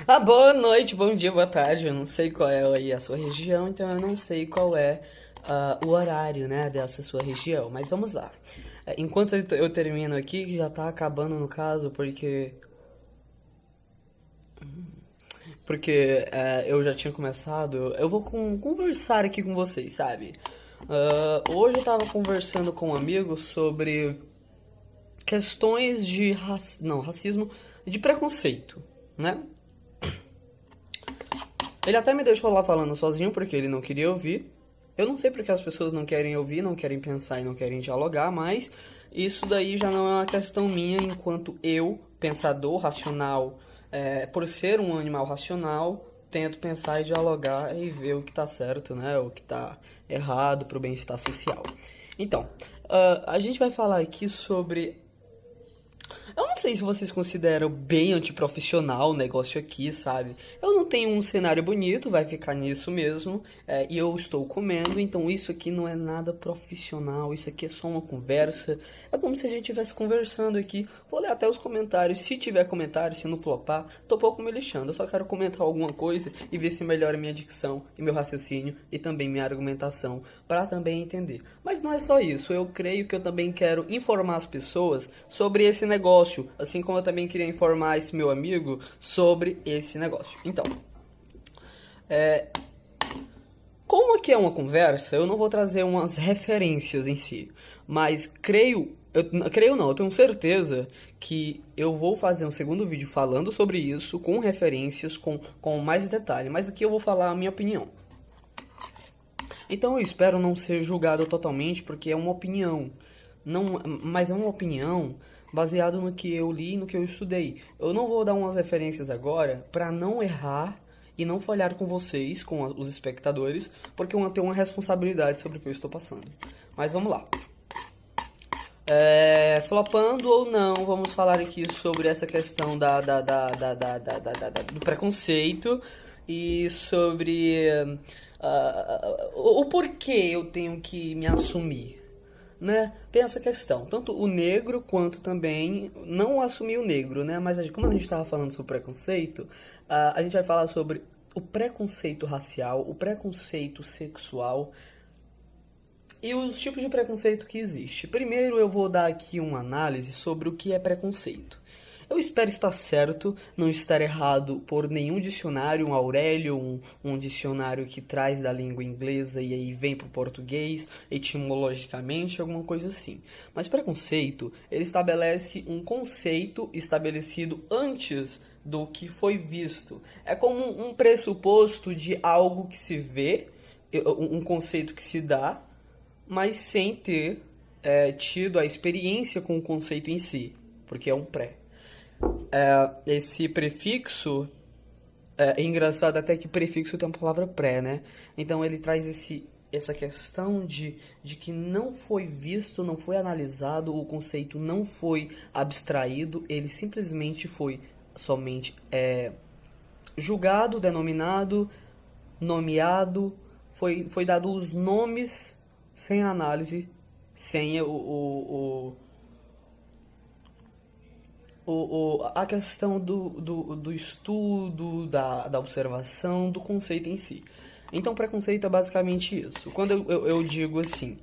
Boa noite, bom dia, boa tarde. Eu não sei qual é aí a sua região, então eu não sei qual é o horário, né, dessa sua região. Mas vamos lá. Enquanto eu termino aqui, que já tá acabando no caso, porque eu já tinha começado, eu vou conversar aqui com vocês, sabe? Hoje eu tava conversando com um amigo sobre questões de racismo, de preconceito, né? Ele até me deixou lá falando sozinho porque ele não queria ouvir. Eu não sei porque as pessoas não querem ouvir, não querem pensar e não querem dialogar, mas isso daí já não é uma questão minha enquanto eu, pensador racional, por ser um animal racional, tento pensar e dialogar e ver o que tá certo, né? O que tá errado pro bem-estar social. Então, a gente vai falar aqui sobre. Eu não sei se vocês consideram bem antiprofissional o negócio aqui, sabe? Eu não tenho um cenário bonito, vai ficar nisso mesmo. E eu estou comendo, então isso aqui não é nada profissional, isso aqui é só uma conversa. É como se a gente estivesse conversando aqui. Vou ler até os comentários, se tiver comentário, se não flopar, tô pouco me lixando. Eu só quero comentar alguma coisa e ver se melhora minha dicção e meu raciocínio e também minha argumentação, para também entender. Mas não é só isso, eu creio que eu também quero informar as pessoas sobre esse negócio, assim como eu também queria informar esse meu amigo sobre esse negócio. Então, como aqui é uma conversa, eu não vou trazer umas referências em si, mas eu tenho certeza que eu vou fazer um segundo vídeo falando sobre isso, com referências, com mais detalhe, mas aqui eu vou falar a minha opinião. Então eu espero não ser julgado totalmente, porque é uma opinião, mas é uma opinião baseada no que eu li e no que eu estudei. Eu não vou dar umas referências agora para não errar e não falhar com vocês, com os espectadores, porque eu tenho uma responsabilidade sobre o que eu estou passando. Mas vamos lá. Flopando ou não, vamos falar aqui sobre essa questão do preconceito e sobre o porquê eu tenho que me assumir, né? Tem essa questão, tanto o negro quanto também não assumir o negro, né? Mas como a gente estava falando sobre preconceito, a gente vai falar sobre o preconceito racial, o preconceito sexual e os tipos de preconceito que existe. Primeiro eu vou dar aqui uma análise sobre o que é preconceito. Eu espero estar certo, não estar errado por nenhum dicionário, um Aurélio, um dicionário que traz da língua inglesa e aí vem para o português, etimologicamente, alguma coisa assim. Mas preconceito, ele estabelece um conceito estabelecido antes do que foi visto. É como um pressuposto de algo que se vê, um conceito que se dá, mas sem ter tido a experiência com o conceito em si, porque é um pré. Esse prefixo é engraçado até que prefixo tem a palavra pré, né? Então ele traz essa questão de que não foi visto, não foi analisado, o conceito não foi abstraído, ele simplesmente foi somente julgado, denominado, nomeado, foi dado os nomes sem análise, sem a questão do estudo, da observação, do conceito em si. Então, preconceito é basicamente isso. Quando eu digo assim,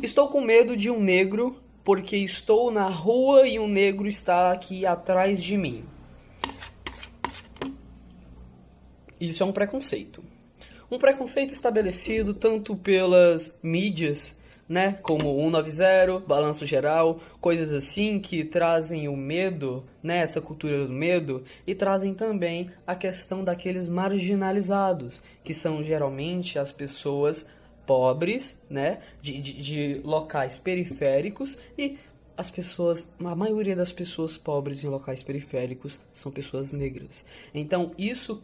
estou com medo de um negro porque estou na rua e um negro está aqui atrás de mim. Isso é um preconceito. Um preconceito estabelecido tanto pelas mídias, né, como 190, Balanço Geral, coisas assim que trazem o medo, né, essa cultura do medo, e trazem também a questão daqueles marginalizados, que são geralmente as pessoas pobres, né, de locais periféricos, e a maioria das pessoas pobres em locais periféricos são pessoas negras. Então isso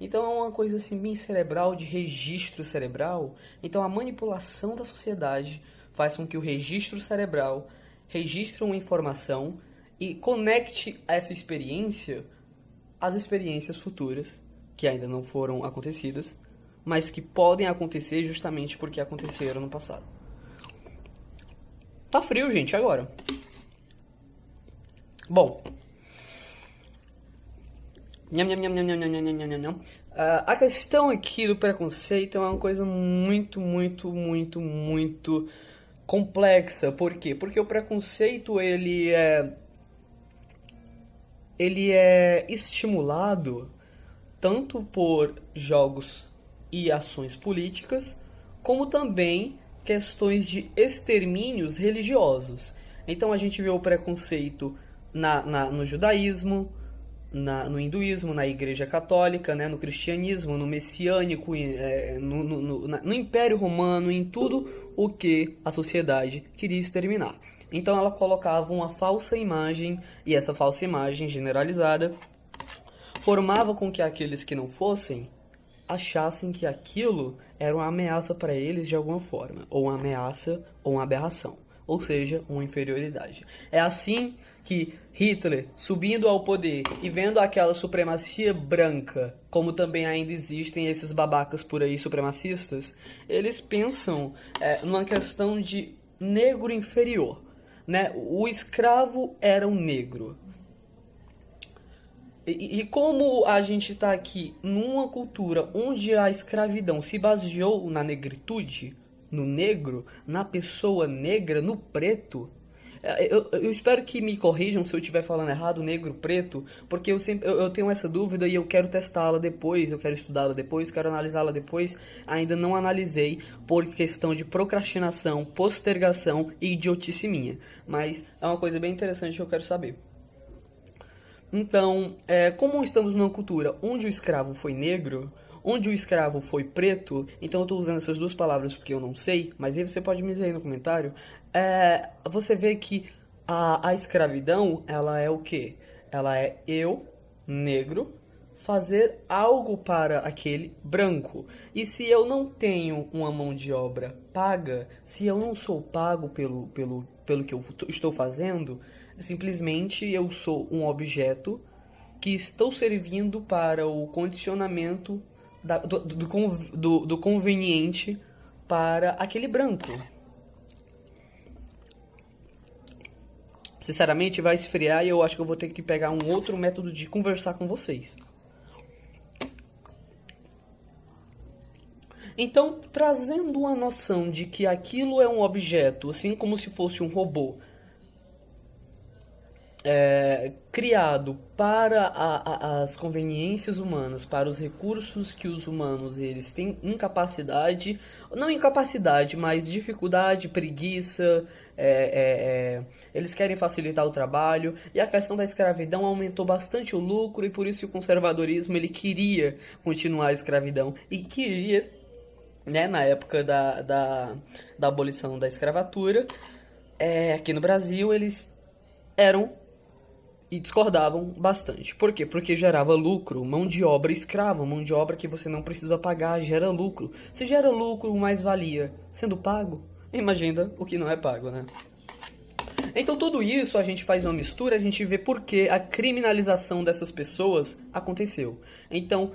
então é uma coisa assim bem cerebral, de registro cerebral. Então a manipulação da sociedade faz com que o registro cerebral registre uma informação e conecte essa experiência às experiências futuras que ainda não foram acontecidas, mas que podem acontecer justamente porque aconteceram no passado. Tá frio, gente, agora. Bom, Nham, nham, nham, nham, nham, nham, nham, nham, nham. A questão aqui do preconceito é uma coisa muito, muito, muito, muito complexa. Por quê? Porque o preconceito ele é estimulado tanto por jogos e ações políticas, como também questões de extermínios religiosos. Então a gente vê o preconceito no judaísmo, no hinduísmo, na igreja católica, né, no cristianismo, no messiânico, no Império Romano, em tudo o que a sociedade queria exterminar. Então ela colocava uma falsa imagem, e essa falsa imagem generalizada formava com que aqueles que não fossem achassem que aquilo era uma ameaça para eles de alguma forma, ou uma ameaça ou uma aberração, ou seja, uma inferioridade. É assim que Hitler, subindo ao poder e vendo aquela supremacia branca, como também ainda existem esses babacas por aí supremacistas, eles pensam numa questão de negro inferior, né? O escravo era um negro. E como a gente está aqui numa cultura onde a escravidão se baseou na negritude, no negro, na pessoa negra, no preto, eu espero que me corrijam se eu estiver falando errado, negro, preto, porque eu tenho essa dúvida e eu quero testá-la depois, eu quero estudá-la depois, quero analisá-la depois. Ainda não analisei por questão de procrastinação, postergação e idiotice minha, mas é uma coisa bem interessante que eu quero saber. Então, como estamos numa cultura onde o escravo foi negro, onde o escravo foi preto, então eu estou usando essas duas palavras porque eu não sei, mas aí você pode me dizer aí no comentário, você vê que a escravidão, ela é o quê? Ela é eu, negro, fazer algo para aquele branco. E se eu não tenho uma mão de obra paga, se eu não sou pago pelo que eu estou fazendo, simplesmente eu sou um objeto que estou servindo para o condicionamento do conveniente para aquele branco. Sinceramente, vai esfriar e eu acho que eu vou ter que pegar um outro método de conversar com vocês. Então, trazendo uma noção de que aquilo é um objeto, assim como se fosse um robô, criado para as conveniências humanas, para os recursos que os humanos eles têm incapacidade, não incapacidade, mas dificuldade, preguiça, eles querem facilitar o trabalho, e a questão da escravidão aumentou bastante o lucro, e por isso o conservadorismo ele queria continuar a escravidão, e queria, né, na época da abolição da escravatura, aqui no Brasil eles eram e discordavam bastante. Por quê? Porque gerava lucro, mão de obra escrava, mão de obra que você não precisa pagar, gera lucro. Se gera lucro, mais valia sendo pago, imagina o que não é pago, né? Então tudo isso a gente faz uma mistura, a gente vê por que a criminalização dessas pessoas aconteceu. Então,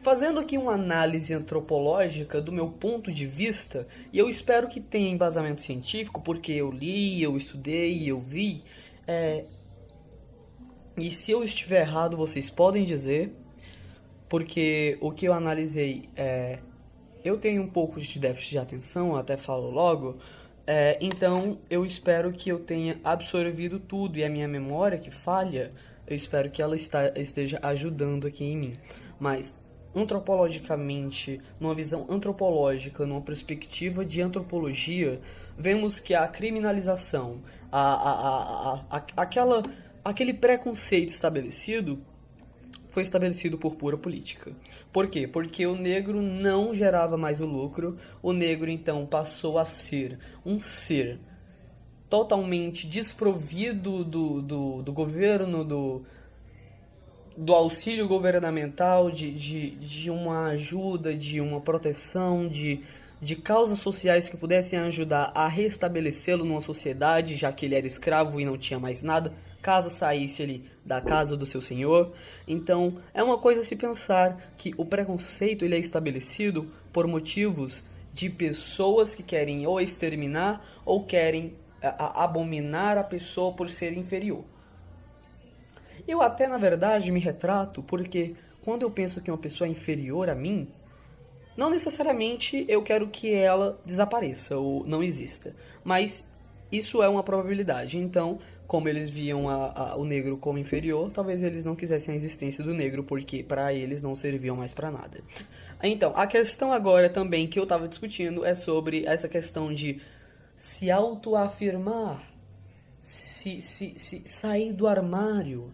fazendo aqui uma análise antropológica do meu ponto de vista, e eu espero que tenha embasamento científico, porque eu li, eu estudei, eu vi, e se eu estiver errado, vocês podem dizer, porque o que eu analisei eu tenho um pouco de déficit de atenção, eu até falo logo, então eu espero que eu tenha absorvido tudo, e a minha memória que falha, eu espero que ela esteja ajudando aqui em mim. Mas, antropologicamente, numa visão antropológica, numa perspectiva de antropologia, vemos que a criminalização, aquele preconceito estabelecido, foi estabelecido por pura política. Por quê? Porque o negro não gerava mais o lucro, o negro então passou a ser um ser totalmente desprovido do governo, do auxílio governamental, de uma ajuda, de uma proteção, de causas sociais que pudessem ajudar a restabelecê-lo numa sociedade, já que ele era escravo e não tinha mais nada, caso saísse ele da casa do seu senhor. Então, é uma coisa a se pensar que o preconceito ele é estabelecido por motivos de pessoas que querem ou exterminar ou querem abominar a pessoa por ser inferior. Eu até, na verdade, me retrato porque quando eu penso que uma pessoa é inferior a mim, não necessariamente eu quero que ela desapareça ou não exista, mas isso é uma probabilidade. Então, como eles viam o negro como inferior, talvez eles não quisessem a existência do negro, porque para eles não serviam mais para nada. Então, a questão agora também que eu estava discutindo é sobre essa questão de se autoafirmar, se sair do armário,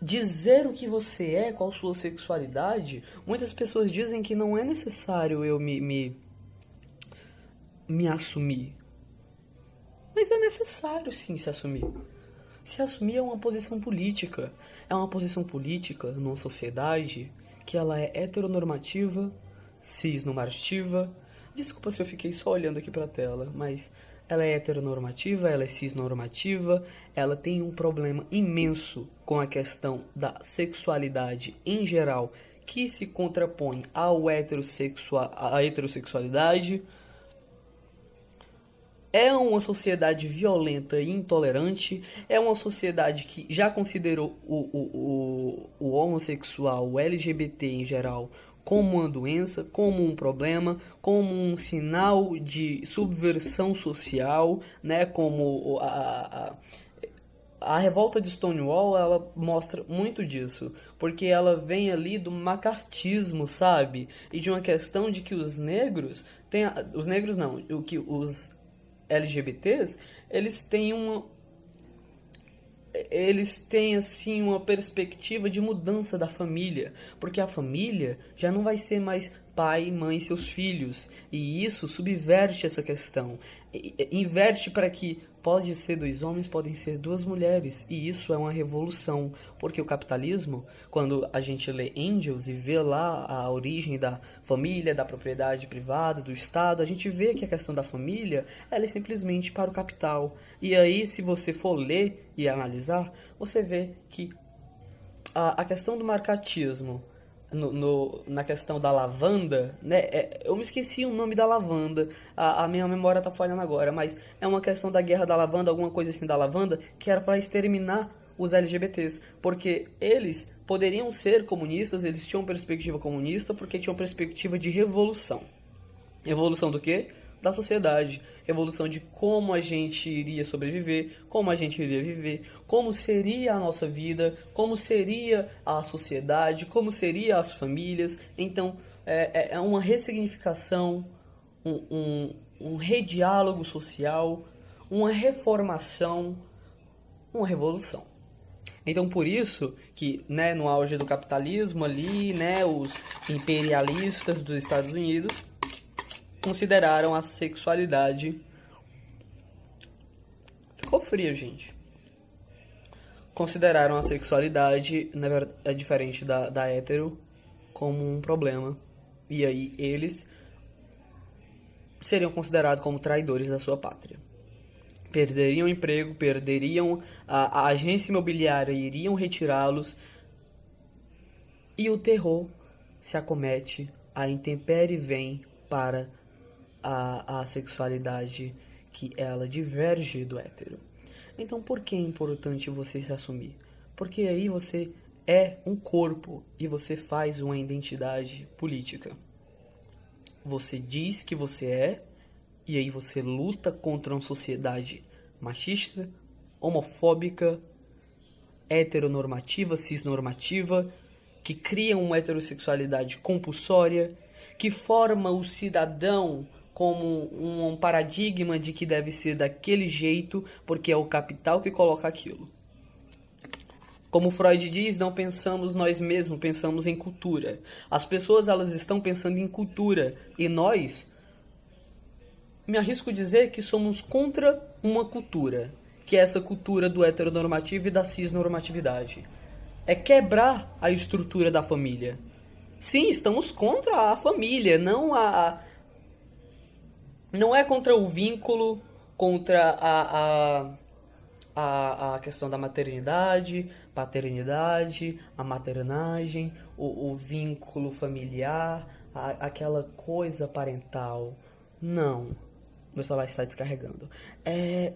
dizer o que você é, qual sua sexualidade. Muitas pessoas dizem que não é necessário eu me assumir. Mas é necessário sim se assumir. Se assumir é uma posição política. É uma posição política numa sociedade que ela é heteronormativa, cisnormativa. Desculpa se eu fiquei só olhando aqui pra tela, mas ela é heteronormativa, ela é cisnormativa, ela tem um problema imenso com a questão da sexualidade em geral, que se contrapõe à heterossexualidade. É uma sociedade violenta e intolerante, é uma sociedade que já considerou o homossexual, o LGBT em geral, como uma doença, como um problema, como um sinal de subversão social, né? Como a revolta de Stonewall, ela mostra muito disso, porque ela vem ali do macartismo, sabe? E de uma questão de que os negros os LGBTs, eles têm assim uma perspectiva de mudança da família, porque a família já não vai ser mais pai, mãe e seus filhos, e isso subverte essa questão, inverte para que pode ser 2 homens, podem ser 2 mulheres, e isso é uma revolução, porque o capitalismo, quando a gente lê Engels e vê lá a origem da família, da propriedade privada, do Estado, a gente vê que a questão da família, ela é simplesmente para o capital. E aí, se você for ler e analisar, você vê que a questão do marcatismo, na questão da lavanda, né? Eu me esqueci o nome da lavanda, a minha memória tá falhando agora, mas é uma questão da guerra da lavanda, alguma coisa assim da lavanda, que era para exterminar os LGBTs, porque eles poderiam ser comunistas, eles tinham perspectiva comunista, porque tinham perspectiva de revolução. Revolução do quê? Da sociedade. Revolução de como a gente iria sobreviver, como a gente iria viver, como seria a nossa vida, como seria a sociedade, como seria as famílias. Então, é uma ressignificação, um rediálogo social, uma reformação, uma revolução. Então, por isso que, né, no auge do capitalismo ali, né, os imperialistas dos Estados Unidos consideraram a sexualidade... Ficou frio, gente. Consideraram a sexualidade, na verdade, é diferente da hétero, como um problema. E aí eles seriam considerados como traidores da sua pátria. Perderiam o emprego, perderiam a agência imobiliária, iriam retirá-los. E o terror se acomete, a intempérie vem para a sexualidade que ela diverge do hétero. Então, por que é importante você se assumir? Porque aí você é um corpo e você faz uma identidade política. Você diz que você é, e aí você luta contra uma sociedade machista, homofóbica, heteronormativa, cisnormativa, que cria uma heterossexualidade compulsória, que forma o cidadão como um paradigma de que deve ser daquele jeito, porque é o capital que coloca aquilo. Como Freud diz, não pensamos nós mesmos, pensamos em cultura. As pessoas, elas estão pensando em cultura, e nós, me arrisco a dizer que somos contra uma cultura, que é essa cultura do heteronormativo e da cisnormatividade. É quebrar a estrutura da família. Sim, estamos contra a família, não é contra o vínculo, contra a questão da maternidade, paternidade, a maternagem, o vínculo familiar, aquela coisa parental. Não, meu celular está descarregando.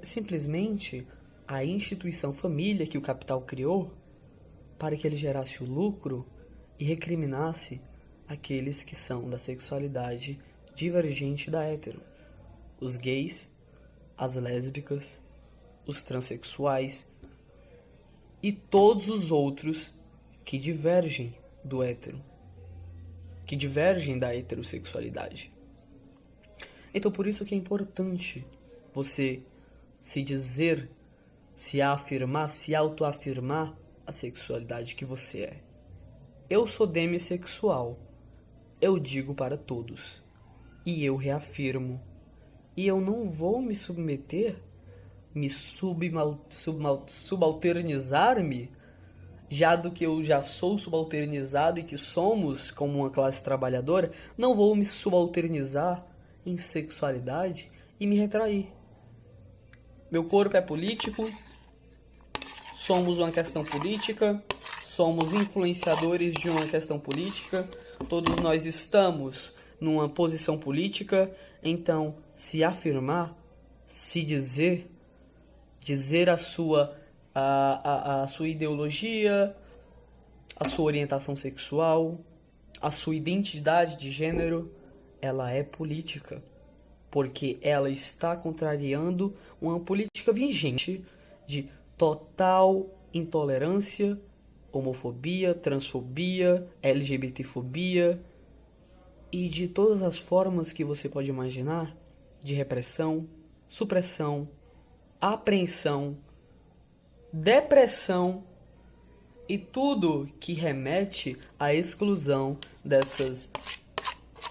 Simplesmente a instituição família que o capital criou para que ele gerasse o lucro e recriminasse aqueles que são da sexualidade divergente da hétero. Os gays, as lésbicas, os transexuais e todos os outros que divergem do hétero, que divergem da heterossexualidade. Então por isso que é importante você se dizer, se afirmar, se autoafirmar a sexualidade que você é. Eu sou demissexual, eu digo para todos, e eu reafirmo, e eu não vou me submeter, me subalternizar-me, já do que eu já sou subalternizado e que somos como uma classe trabalhadora, não vou me subalternizar em sexualidade e me retrair. Meu corpo é político, somos uma questão política, somos influenciadores de uma questão política, todos nós estamos numa posição política, então se afirmar, se dizer a sua ideologia, a sua orientação sexual, a sua identidade de gênero, ela é política, porque ela está contrariando uma política vigente de total intolerância, homofobia, transfobia, LGBTfobia e de todas as formas que você pode imaginar de repressão, supressão, apreensão, depressão e tudo que remete à exclusão dessas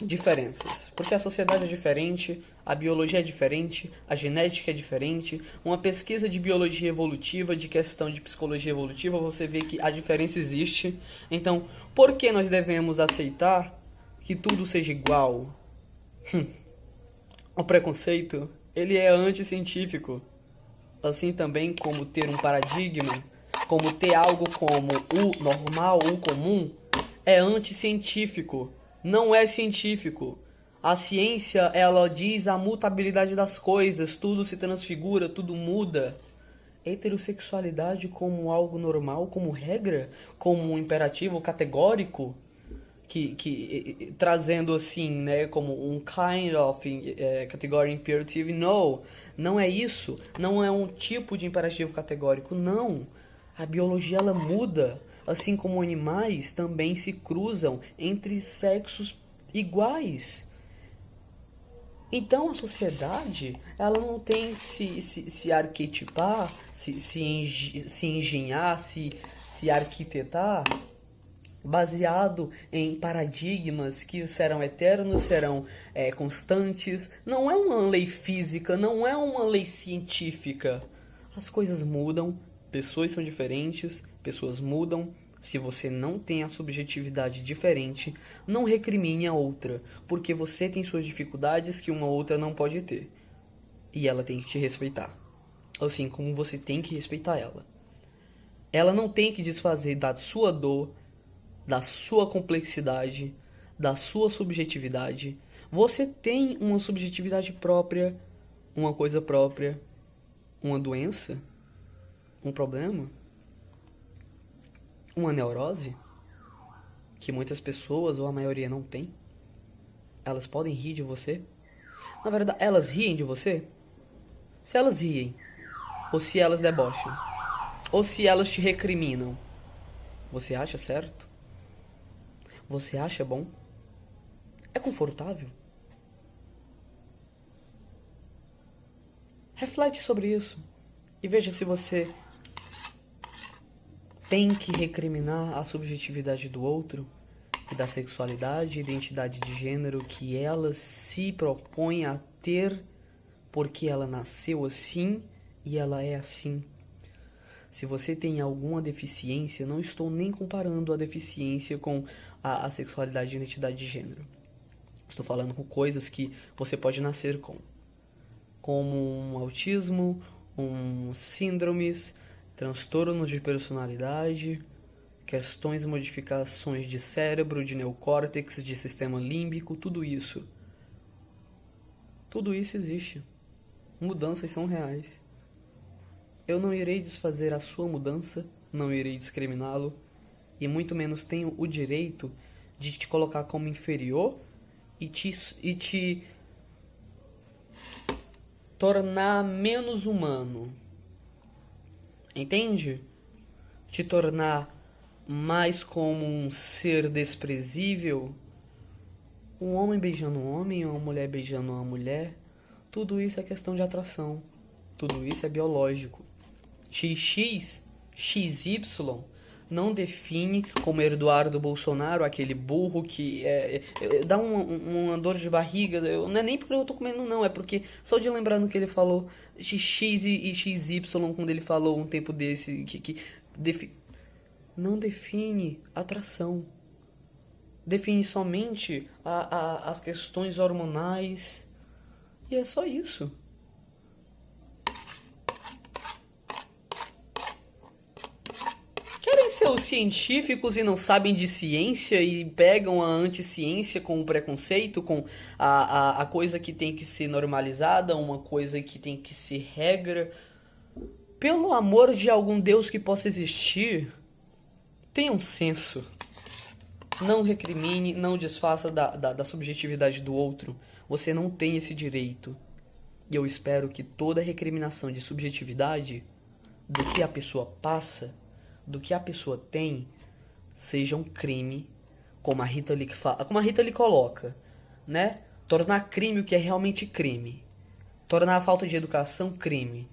diferenças. Porque a sociedade é diferente, a biologia é diferente, a genética é diferente. Uma pesquisa de biologia evolutiva, de questão de psicologia evolutiva, você vê que a diferença existe. Então, por que nós devemos aceitar que tudo seja igual? O preconceito, ele é anticientífico. Assim também como ter um paradigma, como ter algo como o normal, o comum, é anticientífico. Não é científico. A ciência, ela diz a mutabilidade das coisas, tudo se transfigura, tudo muda. Heterossexualidade como algo normal, como regra, como um imperativo categórico, que trazendo assim, né, como um kind of category imperative, não é isso, não é um tipo de imperativo categórico, não. A biologia, ela muda. Assim como animais também se cruzam entre sexos iguais. Então a sociedade, ela não tem que se arquetipar, se engenhar, se arquitetar baseado em paradigmas que serão eternos, serão constantes. Não é uma lei física, não é uma lei científica. As coisas mudam, pessoas são diferentes, pessoas mudam. Se você não tem a subjetividade diferente, não recrimine a outra, porque você tem suas dificuldades que uma outra não pode ter. E ela tem que te respeitar, assim como você tem que respeitar ela. Ela não tem que desfazer da sua dor, da sua complexidade, da sua subjetividade. Você tem uma subjetividade própria, uma coisa própria, uma doença, um problema, uma neurose, que muitas pessoas, ou a maioria, não tem. Elas podem rir de você. Na verdade, elas riem de você. Se elas riem, ou se elas debocham, ou se elas te recriminam, você acha certo? Você acha bom? É confortável? Reflete sobre isso e veja se você tem que recriminar a subjetividade do outro e da sexualidade e identidade de gênero que ela se propõe a ter porque ela nasceu assim e ela é assim. Se você tem alguma deficiência, não estou nem comparando a deficiência com a sexualidade e identidade de gênero. Estou falando com coisas que você pode nascer com, como um autismo, síndromes, transtornos de personalidade, questões e modificações de cérebro, de neocórtex, de sistema límbico, tudo isso. Tudo isso existe. Mudanças são reais. Eu não irei desfazer a sua mudança, não irei discriminá-lo, e muito menos tenho o direito de te colocar como inferior e te tornar menos humano. Entende? Te tornar mais como um ser desprezível. Um homem beijando um homem, uma mulher beijando uma mulher. Tudo isso é questão de atração. Tudo isso é biológico. XX, XY não define, como Eduardo Bolsonaro, aquele burro que dá uma dor de barriga. Não é nem porque eu tô comendo, não. É porque, só de lembrar no que ele falou, X e XY, quando ele falou um tempo desse, não define atração. Define somente as questões hormonais. E é só isso. Querem ser os científicos e não sabem de ciência e pegam a anticiência com o preconceito, com a coisa que tem que ser normalizada, uma coisa que tem que ser regra. Pelo amor de algum Deus que possa existir, tenha um senso. Não recrimine, não desfaça da subjetividade do outro. Você não tem esse direito. E eu espero que toda recriminação de subjetividade, do que a pessoa passa, do que a pessoa tem, seja um crime, como a Rita Lee coloca, né? Tornar crime o que é realmente crime. Tornar a falta de educação crime.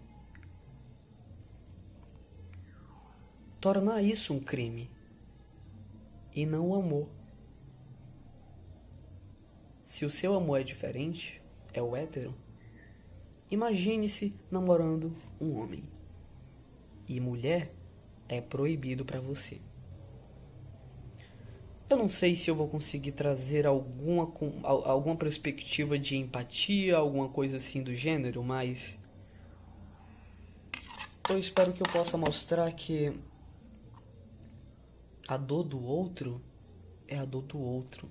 Tornar isso um crime. E não o amor. Se o seu amor é diferente, é o hétero, imagine-se namorando um homem. E mulher é proibido pra você. Eu não sei se eu vou conseguir trazer alguma perspectiva de empatia, alguma coisa assim do gênero, mas eu espero que eu possa mostrar que a dor do outro é a dor do outro.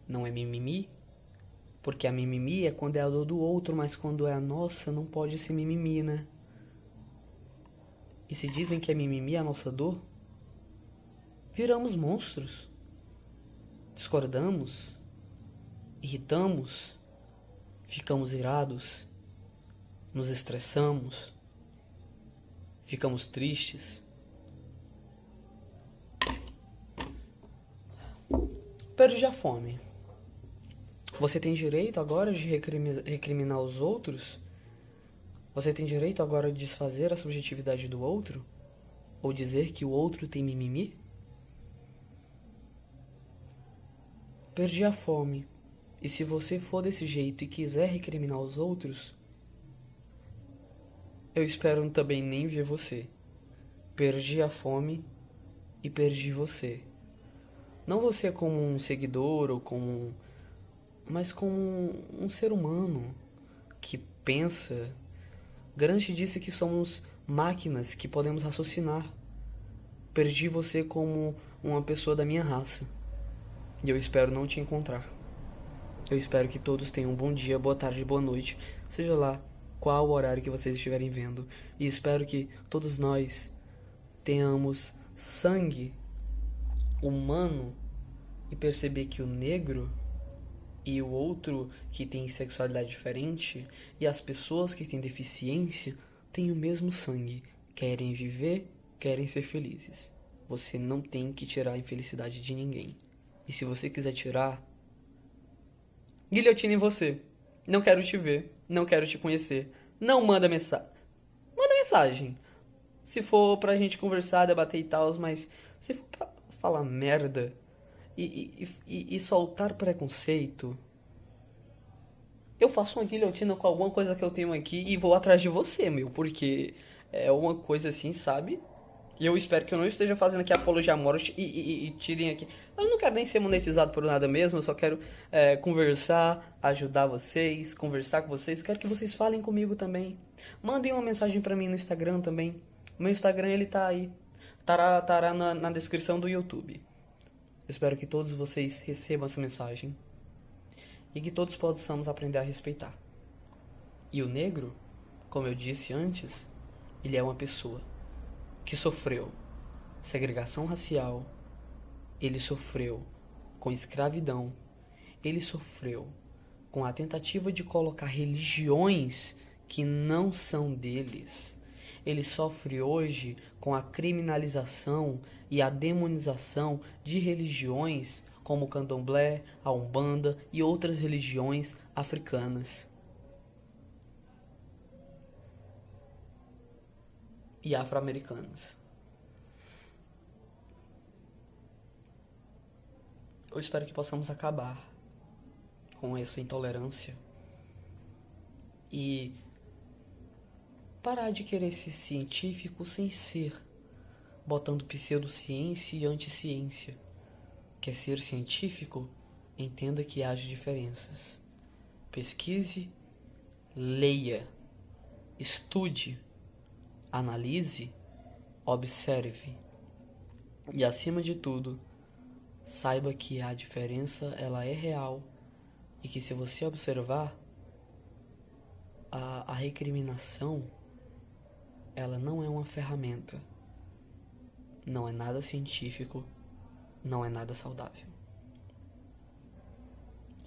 Não é mimimi, porque a mimimi é quando é a dor do outro, mas quando é a nossa não pode ser mimimi, né? E se dizem que é mimimi a nossa dor, viramos monstros. Discordamos, irritamos, ficamos irados, nos estressamos, ficamos tristes. Perdi a fome. Você tem direito agora de recriminar os outros? Você tem direito agora de desfazer a subjetividade do outro? Ou dizer que o outro tem mimimi? Perdi a fome. E se você for desse jeito e quiser recriminar os outros, eu espero também nem ver você. Perdi a fome e perdi você. Não você como um seguidor ou mas como um ser humano que pensa. Gramsci disse que somos máquinas que podemos raciocinar. Perdi você como uma pessoa da minha raça. E eu espero não te encontrar. Eu espero que todos tenham um bom dia, boa tarde, boa noite, seja lá qual o horário que vocês estiverem vendo. E espero que todos nós tenhamos sangue humano e perceber que o negro e o outro que tem sexualidade diferente e as pessoas que têm deficiência têm o mesmo sangue. Querem viver, querem ser felizes. Você não tem que tirar a infelicidade de ninguém. E se você quiser tirar, guilhotina em você. Não quero te ver, não quero te conhecer. Não manda mensagem. Manda mensagem. Se for pra gente conversar, debater e tal, mas se for pra falar merda e soltar preconceito, eu faço uma guilhotina com alguma coisa que eu tenho aqui e vou atrás de você, meu, porque é uma coisa assim, sabe? E eu espero que eu não esteja fazendo aqui apologia à morte e tirem aqui. Eu não quero nem ser monetizado por nada mesmo, eu só quero conversar, ajudar vocês, conversar com vocês. Eu quero que vocês falem comigo também. Mandem uma mensagem pra mim no Instagram também. O meu Instagram, ele tá aí. Tará na descrição do YouTube. Espero que todos vocês recebam essa mensagem. E que todos possamos aprender a respeitar. E o negro, como eu disse antes, Ele é uma pessoa que sofreu segregação racial, ele sofreu com escravidão, ele sofreu com a tentativa de colocar religiões que não são deles. Ele sofre hoje com a criminalização e a demonização de religiões como o candomblé, a umbanda e outras religiões africanas e afro-americanas. Eu espero que possamos acabar com essa intolerância e parar de querer ser científico sem ser, botando pseudociência e anticiência. Quer ser científico? Entenda que haja diferenças. Pesquise, leia, estude, analise, observe. E acima de tudo, saiba que a diferença ela é real e que se você observar, a recriminação ela não é uma ferramenta, não é nada científico, não é nada saudável.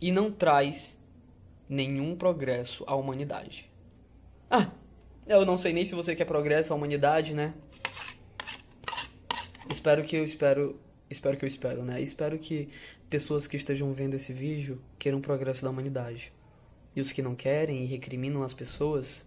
E não traz nenhum progresso à humanidade. Eu não sei nem se você quer progresso à humanidade, né? Espero que pessoas que estejam vendo esse vídeo queiram progresso da humanidade. E os que não querem e recriminam as pessoas,